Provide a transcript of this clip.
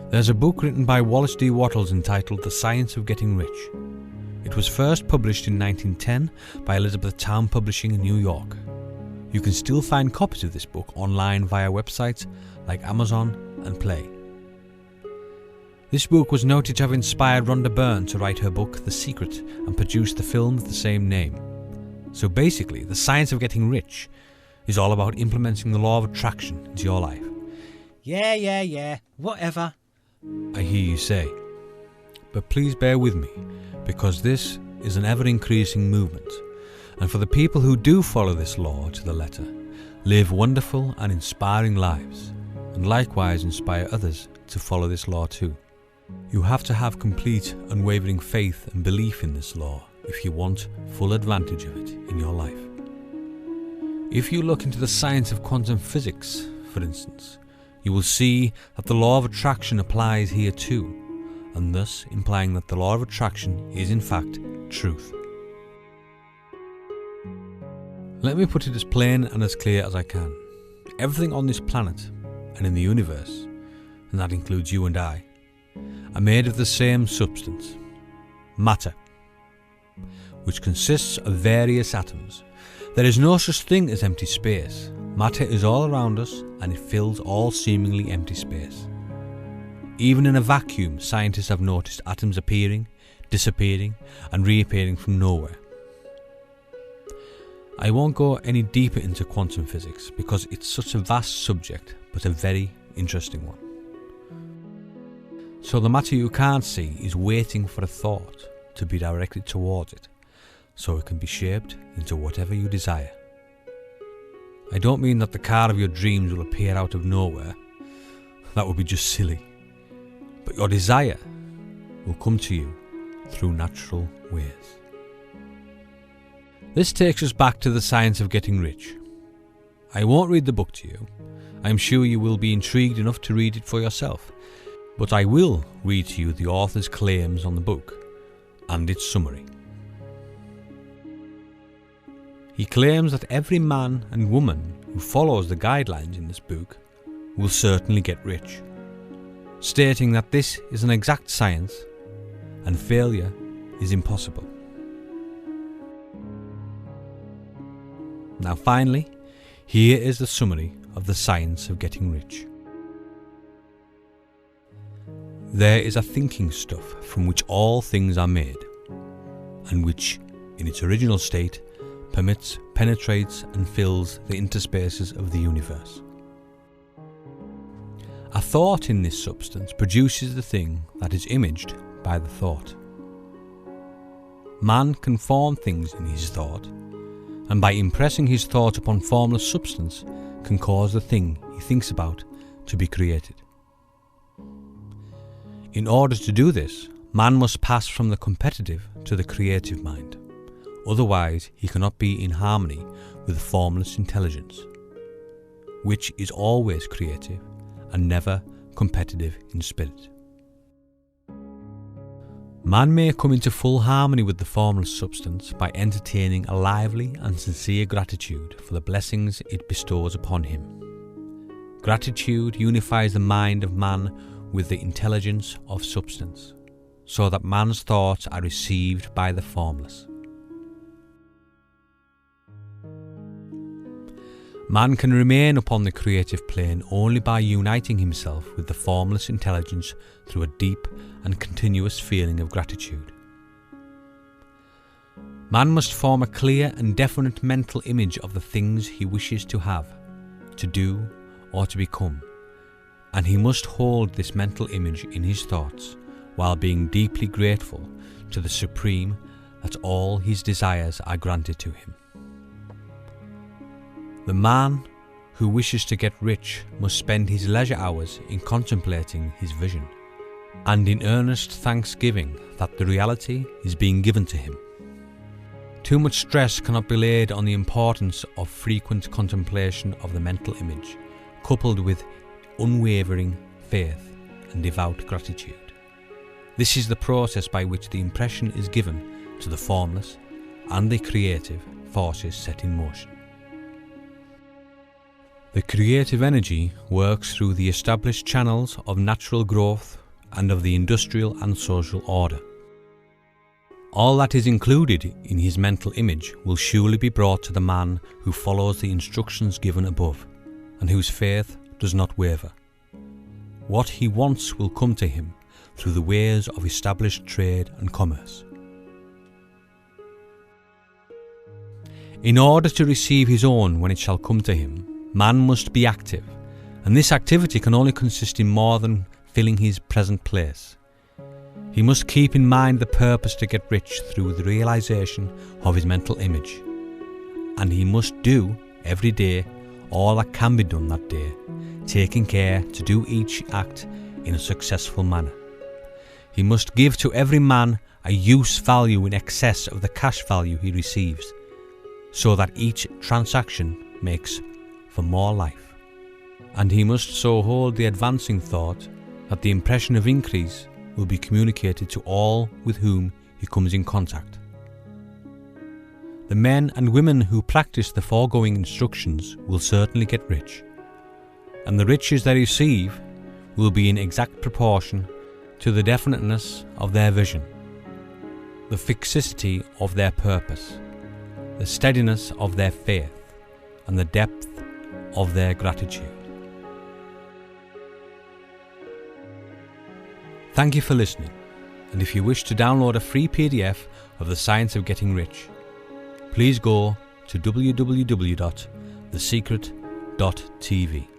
There's a book written by Wallace D. Wattles entitled The Science of Getting Rich. It was first published in 1910 by Elizabethtown Publishing in New York. You can still find copies of this book online via websites like Amazon and Play. This book was noted to have inspired Rhonda Byrne to write her book The Secret and produce the film of the same name. So basically, The Science of Getting Rich is all about implementing the law of attraction into your life. Yeah, whatever, I hear you say. But please bear with me, because this is an ever-increasing movement, and for the people who do follow this law to the letter, live wonderful and inspiring lives, and likewise inspire others to follow this law too. You have to have complete, unwavering faith and belief in this law if you want full advantage of it in your life. If you look into the science of quantum physics, for instance, you will see that the law of attraction applies here too, and thus implying that the law of attraction is in fact truth. Let me put it as plain and as clear as I can. Everything on this planet and in the universe, and that includes you and I, are made of the same substance, matter, which consists of various atoms. There is no such thing as empty space. Matter is all around us and it fills all seemingly empty space. Even in a vacuum, scientists have noticed atoms appearing, disappearing and reappearing from nowhere. I won't go any deeper into quantum physics because it's such a vast subject, but a very interesting one. So the matter you can't see is waiting for a thought to be directed towards it, so it can be shaped into whatever you desire. I don't mean that the car of your dreams will appear out of nowhere. That would be just silly. But your desire will come to you through natural ways. This takes us back to the science of getting rich. I won't read the book to you. I'm sure you will be intrigued enough to read it for yourself. But I will read to you the author's claims on the book and its summary. He claims that every man and woman who follows the guidelines in this book will certainly get rich, stating that this is an exact science and failure is impossible. Now finally, here is the summary of the science of getting rich. There is a thinking stuff from which all things are made, and which, in its original state, permits, penetrates and fills the interspaces of the universe. A thought in this substance produces the thing that is imaged by the thought. Man can form things in his thought, and by impressing his thought upon formless substance can cause the thing he thinks about to be created. In order to do this, man must pass from the competitive to the creative mind. Otherwise, he cannot be in harmony with formless intelligence, which is always creative and never competitive in spirit. Man may come into full harmony with the formless substance by entertaining a lively and sincere gratitude for the blessings it bestows upon him. Gratitude unifies the mind of man with the intelligence of substance, so that man's thoughts are received by the formless. Man can remain upon the creative plane only by uniting himself with the formless intelligence through a deep and continuous feeling of gratitude. Man must form a clear and definite mental image of the things he wishes to have, to do, or to become, and he must hold this mental image in his thoughts while being deeply grateful to the Supreme that all his desires are granted to him. The man who wishes to get rich must spend his leisure hours in contemplating his vision and in earnest thanksgiving that the reality is being given to him. Too much stress cannot be laid on the importance of frequent contemplation of the mental image, coupled with unwavering faith and devout gratitude. This is the process by which the impression is given to the formless and the creative forces set in motion. The creative energy works through the established channels of natural growth and of the industrial and social order. All that is included in his mental image will surely be brought to the man who follows the instructions given above, and whose faith does not waver. What he wants will come to him through the ways of established trade and commerce. In order to receive his own when it shall come to him, man must be active, and this activity can only consist in more than filling his present place. He must keep in mind the purpose to get rich through the realization of his mental image, and he must do every day all that can be done that day, taking care to do each act in a successful manner. He must give to every man a use value in excess of the cash value he receives, so that each transaction makes for more life. And he must so hold the advancing thought that the impression of increase will be communicated to all with whom he comes in contact. The men and women who practice the foregoing instructions will certainly get rich, and the riches they receive will be in exact proportion to the definiteness of their vision, the fixity of their purpose, the steadiness of their faith, and the depth of their gratitude. Thank you for listening, and if you wish to download a free PDF of The Science of Getting Rich, please go to www.thesecret.tv.